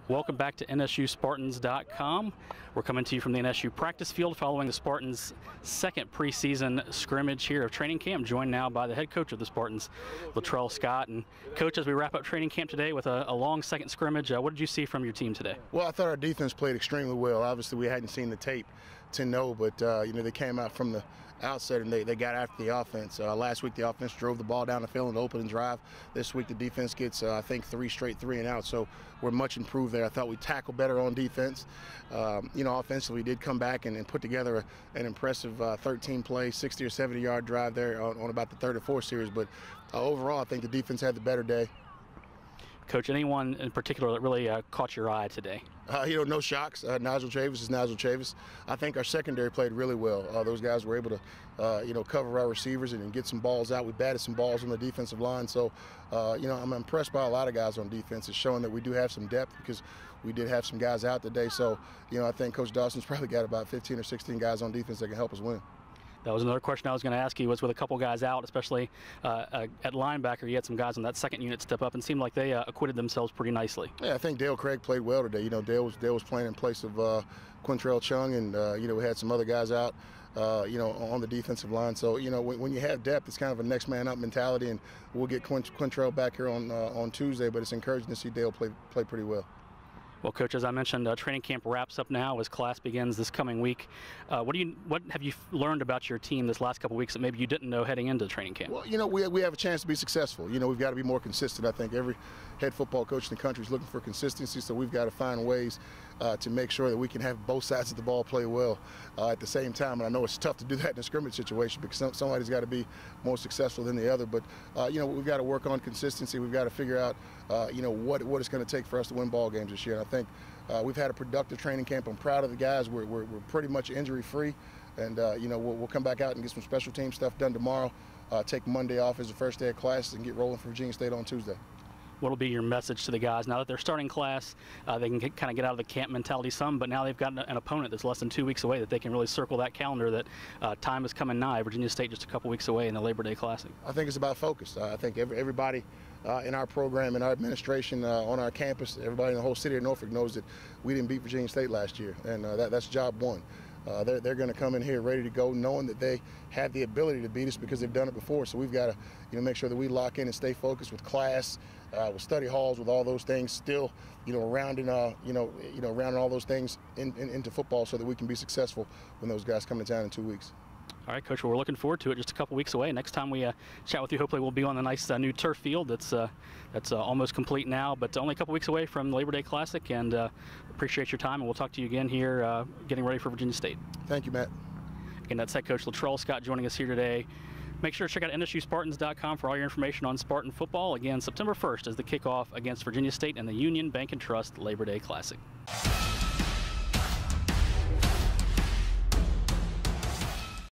Welcome back to NSUSpartans.com. We're coming to you from the NSU practice field following the Spartans' second preseason scrimmage here of training camp, joined now by the head coach of the Spartans, Latrell Scott. And Coach, as we wrap up training camp today with a long second scrimmage, what did you see from your team today? Well, I thought our defense played extremely well. Obviously, we hadn't seen the tape to know, but they came out from the outset and they got after the offense. Last week, the offense drove the ball down the field in the opening drive. This week, the defense gets, I think, 3 straight 3-and-out. So we're much improved there. I thought we tackled better on defense. Offensively, we did come back and put together an impressive 13-play, 60 or 70-yard drive there on about the third or fourth series. But overall, I think the defense had the better day. Coach, anyone in particular that really caught your eye today? No shocks. Nigel Chavis is Nigel Chavis. I think our secondary played really well. Those guys were able to, cover our receivers and get some balls out. We batted some balls on the defensive line. So, I'm impressed by a lot of guys on defense. It's showing that we do have some depth because we did have some guys out today. So, I think Coach Dawson's probably got about 15 or 16 guys on defense that can help us win. That was another question I was going to ask you, was with a couple guys out, especially at linebacker, you had some guys on that second unit step up and seemed like they acquitted themselves pretty nicely. Yeah, I think Dale Craig played well today. Dale was playing in place of Quintrell Chung, and, we had some other guys out, on the defensive line. So, when you have depth, it's kind of a next man up mentality, and we'll get Quintrell back here on Tuesday, but it's encouraging to see Dale play pretty well. Well, Coach, as I mentioned, training camp wraps up now as class begins this coming week. What have you learned about your team this last couple of weeks that maybe you didn't know heading into training camp? Well, we have a chance to be successful. We've got to be more consistent. I think every head football coach in the country is looking for consistency, so we've got to find ways to make sure that we can have both sides of the ball play well at the same time. And I know it's tough to do that in a scrimmage situation because somebody's got to be more successful than the other. But, we've got to work on consistency. We've got to figure out, what it's going to take for us to win ball games this year. And I think we've had a productive training camp. I'm proud of the guys. We're pretty much injury-free. And, we'll come back out and get some special team stuff done tomorrow, take Monday off as the first day of classes, and get rolling for Virginia State on Tuesday. What will be your message to the guys now that they're starting class? They can kind of get out of the camp mentality some, but now they've got an opponent that's less than 2 weeks away that they can really circle that calendar that time is coming nigh. Virginia State just a couple weeks away in the Labor Day Classic. I think it's about focus. I think everybody in our program, in our administration, on our campus, everybody in the whole city of Norfolk knows that we didn't beat Virginia State last year, and that's job one. They're going to come in here ready to go, knowing that they have the ability to beat us because they've done it before. So we've got to, make sure that we lock in and stay focused with class, with study halls, with all those things. Still, rounding all those things into football, so that we can be successful when those guys come to town in 2 weeks. All right, Coach, well, we're looking forward to it. Just a couple weeks away. Next time we chat with you, hopefully we'll be on the nice new turf field that's almost complete now, but only a couple weeks away from the Labor Day Classic, and appreciate your time, and we'll talk to you again here getting ready for Virginia State. Thank you, Matt. Again, that's head coach Latrell Scott joining us here today. Make sure to check out NSUSpartans.com for all your information on Spartan football. Again, September 1st is the kickoff against Virginia State and the Union Bank and Trust Labor Day Classic.